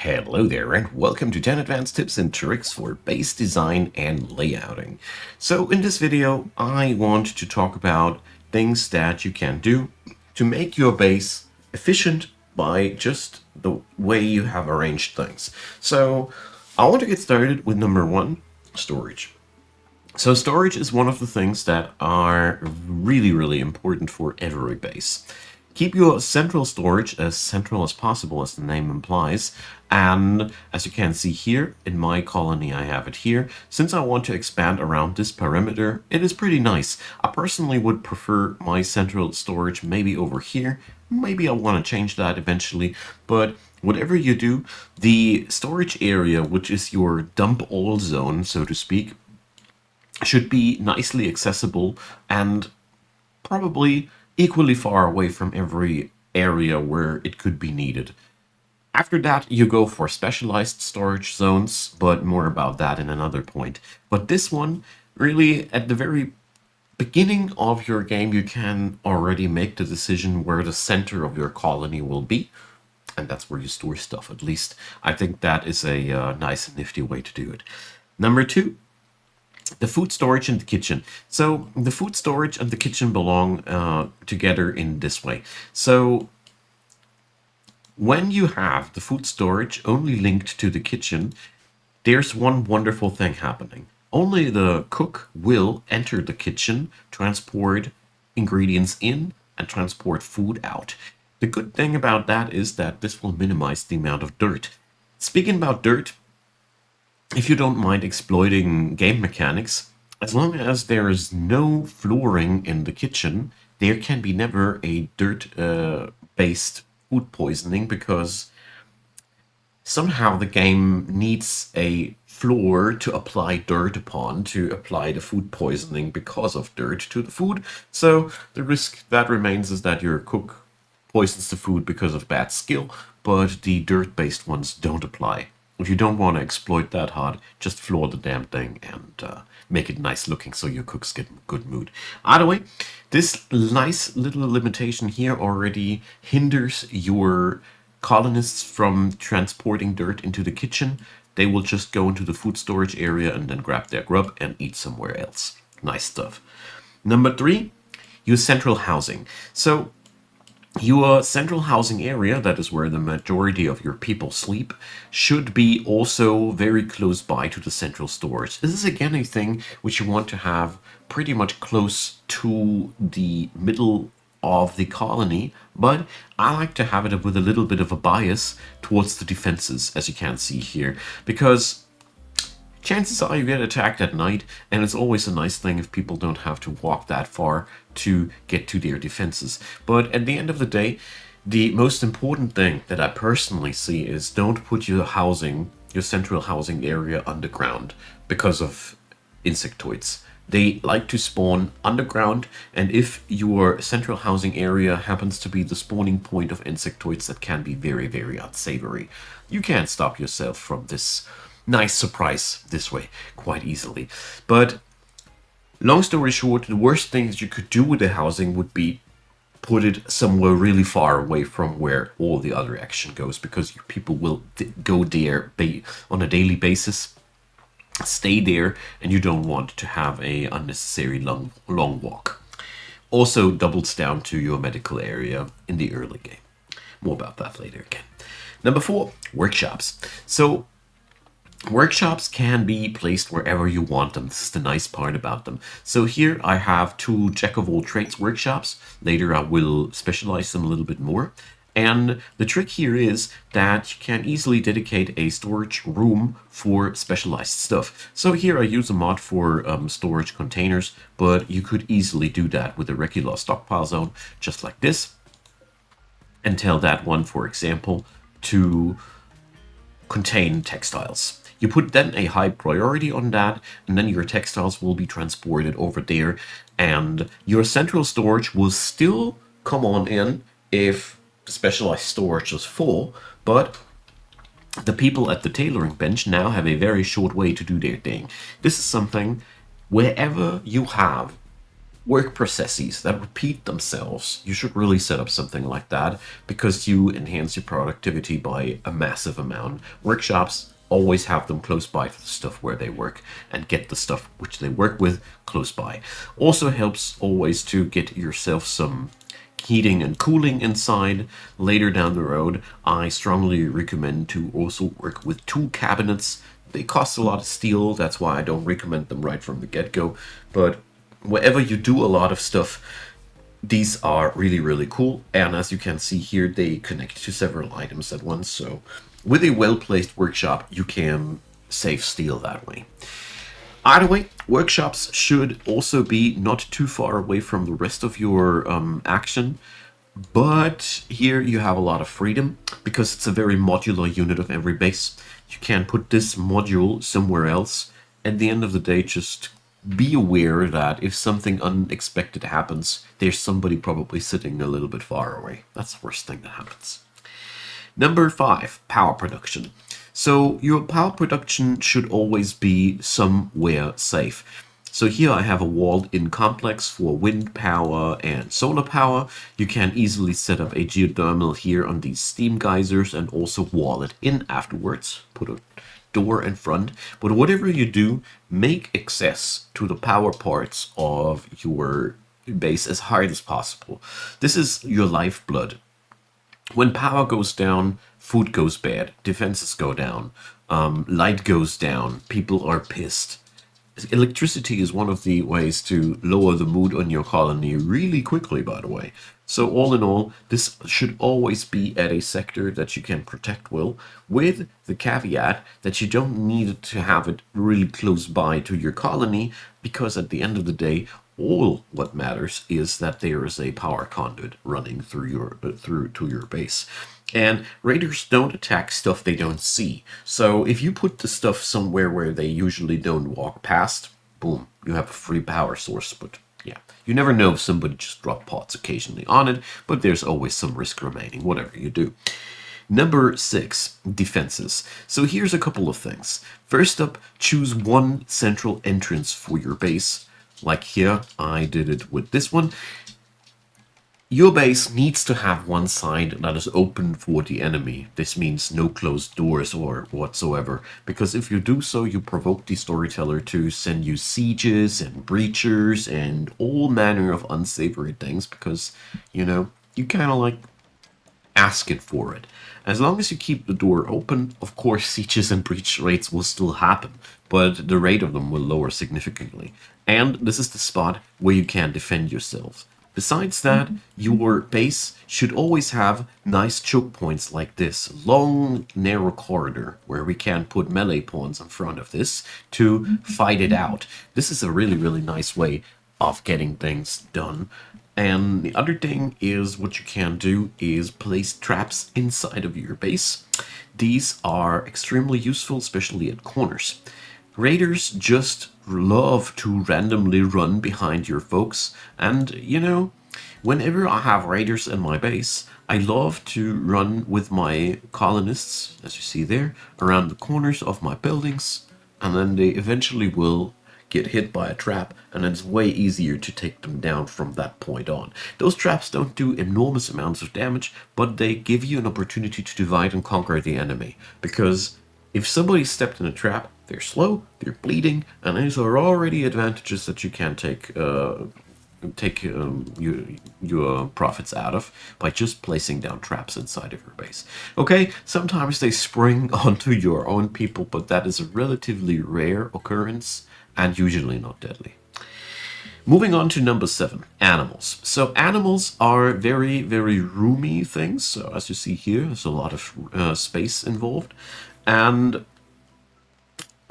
Hello there, and welcome to 10 advanced tips and tricks for base design and layouting. So in this video, I want to talk about things that you can do to make your base efficient by just the way you have arranged things. So I want to get started with number one, storage. So storage is one of the things that are really important for every base. Keep your central storage as central as possible, as the name implies. And as you can see here, in my colony I have it here. Since I want to expand around this perimeter, it is pretty nice. I personally would prefer my central storage maybe over here. Maybe I want to change that eventually, but whatever you do, the storage area, which is your dump all zone, so to speak, should be nicely accessible and probably equally far away from every area where it could be needed. After that, you go for specialized storage zones, but more about that in another point. But this one, really, at the very beginning of your game, you can already make the decision where the center of your colony will be. And that's where you store stuff, at least. I think that is a nice and nifty way to do it. Number two, the food storage and the kitchen. So the food storage and the kitchen belong together in this way. So when you have the food storage only linked to the kitchen, there's one wonderful thing happening. Only the cook will enter the kitchen, transport ingredients in, and transport food out. The good thing about that is that this will minimize the amount of dirt. Speaking about dirt, if you don't mind exploiting game mechanics, as long as there is no flooring in the kitchen, there can be never a dirt-based food poisoning, because somehow the game needs a floor to apply dirt upon to apply the food poisoning because of dirt to the food. So the risk that remains is that your cook poisons the food because of bad skill, but the dirt-based ones don't apply. If you don't want to exploit that hard, just floor the damn thing and make it nice looking so your cooks get in a good mood. Either way, this nice little limitation here already hinders your colonists from transporting dirt into the kitchen. They will just go into the food storage area and then grab their grub and eat somewhere else. Nice stuff. Number three, use central housing. So your central housing area, that is where the majority of your people sleep, should be also very close by to the central storage. This is again a thing which you want to have pretty much close to the middle of the colony, but I like to have it with a little bit of a bias towards the defenses, as you can see here, because chances are you get attacked at night, and it's always a nice thing if people don't have to walk that far to get to their defenses. But at the end of the day, the most important thing that I personally see is don't put your housing, your central housing area underground because of insectoids. They like to spawn underground, and if your central housing area happens to be the spawning point of insectoids, that can be very unsavory. You can't stop yourself from this nice surprise this way quite easily. But long story short, the worst things you could do with the housing would be put it somewhere really far away from where all the other action goes, because your people will go there on a daily basis, stay there, and you don't want to have a unnecessary long walk. Also doubles down to your medical area in the early game. More about that later again. Number four, workshops. So workshops can be placed wherever you want them. This is the nice part about them. So here I have two jack-of-all-trades workshops. Later I will specialize them a little bit more. And the trick here is that you can easily dedicate a storage room for specialized stuff. So here I use a mod for storage containers, but you could easily do that with a regular stockpile zone, just like this. And tell that one, for example, to contain textiles. You put then a high priority on that, and then your textiles will be transported over there, and your central storage will still come on in if the specialized storage is full, but the people at the tailoring bench now have a very short way to do their thing. This is something wherever you have work processes that repeat themselves, you should really set up something like that because you enhance your productivity by a massive amount. Workshops always have them close by to the stuff where they work and get the stuff which they work with close by. Also helps always to get yourself some heating and cooling inside later down the road. I strongly recommend to also work with tool cabinets. They cost a lot of steel, that's why I don't recommend them right from the get-go, but wherever you do a lot of stuff, these are really, really cool. And as you can see here, they connect to several items at once. So with a well-placed workshop, you can save steel that way. Either way, workshops should also be not too far away from the rest of your action. But here you have a lot of freedom because it's a very modular unit of every base. You can put this module somewhere else. At the end of the day, just be aware that if something unexpected happens, there's somebody probably sitting a little bit far away. That's the worst thing that happens. Number 5, power production. So your power production should always be somewhere safe. So here I have a walled-in complex for wind power and solar power. You can easily set up a geothermal here on these steam geysers and also wall it in afterwards. Put a door in front. But whatever you do, make access to the power parts of your base as hard as possible. This is your lifeblood. When power goes down, food goes bad, defenses go down, light goes down, people are pissed. Electricity is one of the ways to lower the mood on your colony really quickly, by the way. So all in all, this should always be at a sector that you can protect well, with the caveat that you don't need to have it really close by to your colony, because at the end of the day, all what matters is that there is a power conduit running through your through to your base. And raiders don't attack stuff they don't see. So if you put the stuff somewhere where they usually don't walk past, boom, you have a free power source. But yeah, you never know if somebody just dropped pots occasionally on it, but there's always some risk remaining, whatever you do. Number 6, defenses. So here's a couple of things. First up, choose one central entrance for your base. Like here, I did it with this one. Your base needs to have one side that is open for the enemy. This means no closed doors or whatsoever, because if you do so, you provoke the storyteller to send you sieges and breachers and all manner of unsavory things, because, you know, you kind of like asking for it. As long as you keep the door open, of course, sieges and breach rates will still happen, but the rate of them will lower significantly. And this is the spot where you can defend yourself. Besides that, your base should always have nice choke points like this. Long, narrow corridor where we can put melee pawns in front of this to fight it out. This is a really, really nice way of getting things done. And the other thing is what you can do is place traps inside of your base. These are extremely useful, especially at corners. Raiders just love to randomly run behind your folks, and you know, whenever I have raiders in my base, I love to run with my colonists, as you see there, around the corners of my buildings, and then they eventually will get hit by a trap, and it's way easier to take them down from that point on. Those traps don't do enormous amounts of damage, but they give you an opportunity to divide and conquer the enemy, because if somebody stepped in a trap, they're slow, they're bleeding, and these are already advantages that you can take your profits out of by just placing down traps inside of your base. Okay, sometimes they spring onto your own people, but that is a relatively rare occurrence and usually not deadly. Moving on to number 7, animals. So animals are very, very roomy things. So as you see here, there's a lot of space involved. And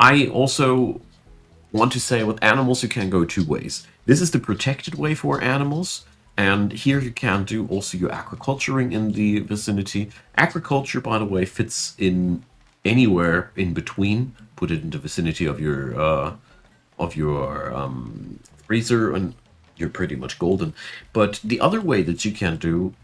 I also want to say with animals you can go 2 ways. This is the protected way for animals, and here you can do also your aquaculturing in the vicinity. Agriculture, by the way, fits in anywhere in between. Put it in the vicinity of your freezer and you're pretty much golden. But the other way that you can do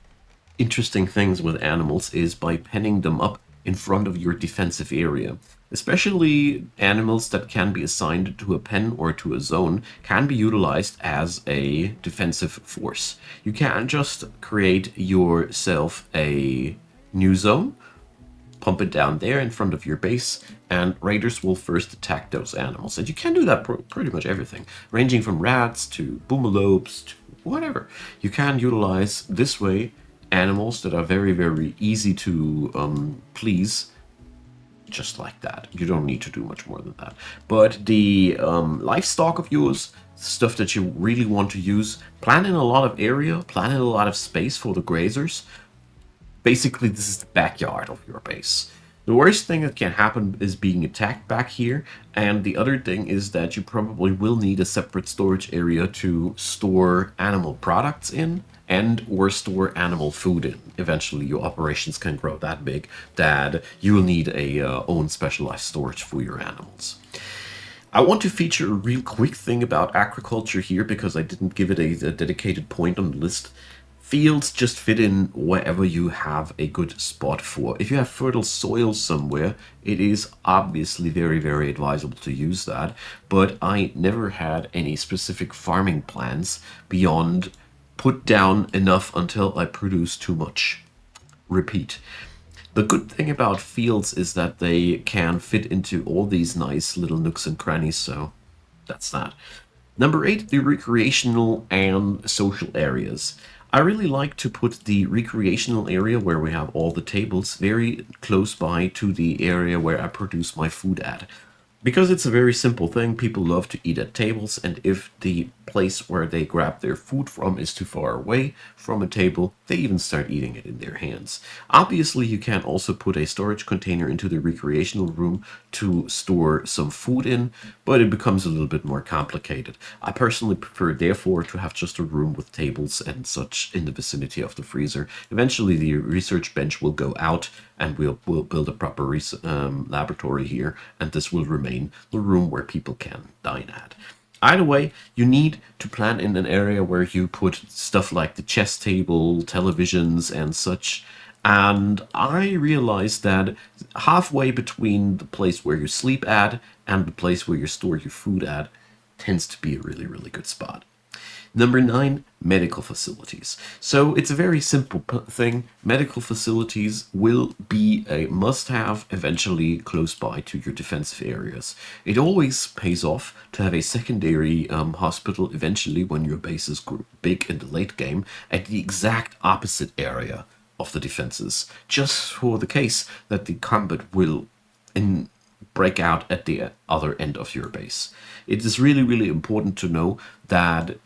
interesting things with animals is by penning them up in front of your defensive area. Especially animals that can be assigned to a pen or to a zone can be utilized as a defensive force. You can't just create yourself a new zone, pump it down there in front of your base, and raiders will first attack those animals. And you can do that pretty much everything, ranging from rats to boomalopes to whatever. You can utilize this way animals that are very, very easy to please, just like that. You don't need to do much more than that. But the livestock of yours, stuff that you really want to use, plan in a lot of area, plan in a lot of space for the grazers. Basically, this is the backyard of your base. The worst thing that can happen is being attacked back here, and the other thing is that you probably will need a separate storage area to store animal products in and or store animal food in. Eventually, your operations can grow that big that you will need a own specialized storage for your animals. I want to feature a real quick thing about agriculture here because I didn't give it a dedicated point on the list. Fields just fit in wherever you have a good spot for. If you have fertile soil somewhere, it is obviously very, very advisable to use that. But I never had any specific farming plans beyond put down enough until I produce too much. Repeat. The good thing about fields is that they can fit into all these nice little nooks and crannies, so that's that. Number 8, the recreational and social areas. I really like to put the recreational area where we have all the tables very close by to the area where I produce my food at. Because it's a very simple thing, people love to eat at tables, and if the place where they grab their food from is too far away from a table, they even start eating it in their hands. Obviously, you can also put a storage container into the recreational room to store some food in, but it becomes a little bit more complicated. I personally prefer, therefore, to have just a room with tables and such in the vicinity of the freezer. Eventually, the research bench will go out, and we'll build a proper laboratory here, and this will remain the room where people can dine at. Either way, you need to plan in an area where you put stuff like the chess table, televisions, and such. And I realized that halfway between the place where you sleep at and the place where you store your food at tends to be a really, really good spot. Number 9, medical facilities. So it's a very simple thing. Medical facilities will be a must-have eventually close by to your defensive areas. It always pays off to have a secondary hospital eventually when your base is big in the late game at the exact opposite area of the defenses, just for the case that the combat will break out at the other end of your base. It is really, really important to know that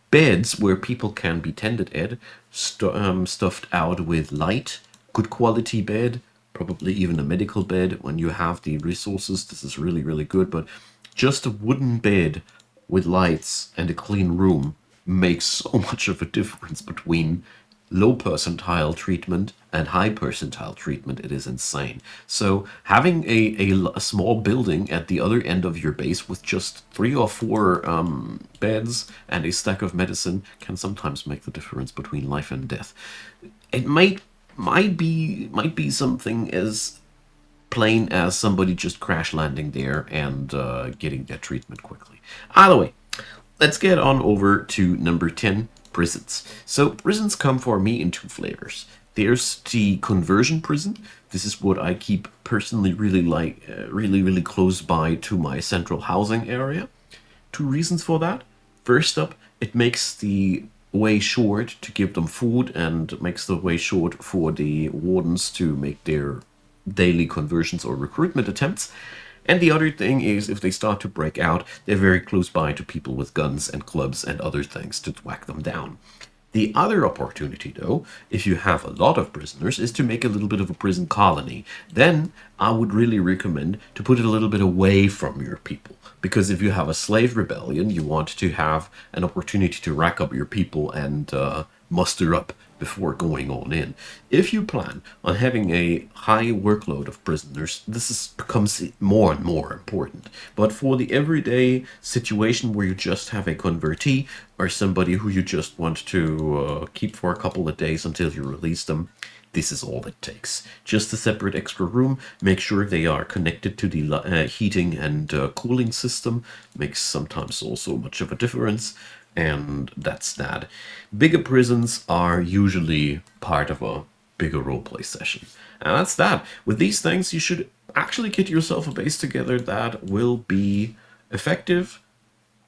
beds where people can be tended at, stuffed out with light, good quality bed, probably even a medical bed when you have the resources. This is really, really good, but just a wooden bed with lights and a clean room makes so much of a difference between low percentile treatment and high percentile treatment. It is insane. So having a small building at the other end of your base with just 3 or 4 beds and a stack of medicine can sometimes make the difference between life and death. It might be something as plain as somebody just crash landing there and getting their treatment quickly. Either way, let's get on over to number 10, prisons. So prisons come for me in 2 flavors. There's the conversion prison. This is what I keep personally really really close by to my central housing area. 2 reasons for that. First up, it makes the way short to give them food and makes the way short for the wardens to make their daily conversions or recruitment attempts. And the other thing is, if they start to break out, they're very close by to people with guns and clubs and other things to whack them down. The other opportunity, though, if you have a lot of prisoners, is to make a little bit of a prison colony. Then I would really recommend to put it a little bit away from your people. Because if you have a slave rebellion, you want to have an opportunity to rack up your people and muster up before going on in. If you plan on having a high workload of prisoners, becomes more and more important. But for the everyday situation where you just have a convertee or somebody who you just want to keep for a couple of days until you release them, This is all it takes. Just a separate extra room. Make sure they are connected to the heating and cooling system. Makes sometimes also much of a difference. And that's that. Bigger prisons are usually part of a bigger roleplay session. And that's that. With these things, you should actually get yourself a base together that will be effective,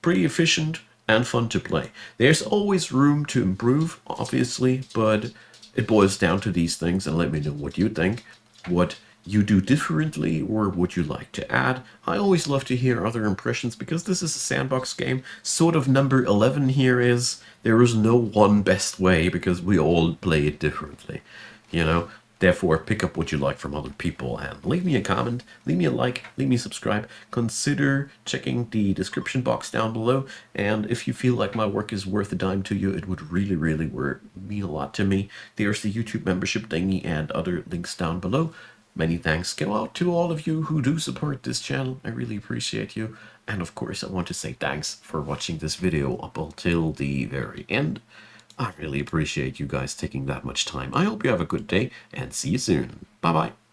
pretty efficient, and fun to play. There's always room to improve, obviously, but it boils down to these things, and let me know what you think, what you do differently, or what you like to add. I always love to hear other impressions because this is a sandbox game. Sort of number 11 here is there is no one best way because we all play it differently, you know? Therefore, pick up what you like from other people and leave me a comment, leave me a like, leave me a subscribe. Consider checking the description box down below. And if you feel like my work is worth a dime to you, it would really, really mean a lot to me. There's the YouTube membership thingy and other links down below. Many thanks go out to all of you who do support this channel. I really appreciate you. And of course, I want to say thanks for watching this video up until the very end. I really appreciate you guys taking that much time. I hope you have a good day and see you soon. Bye bye.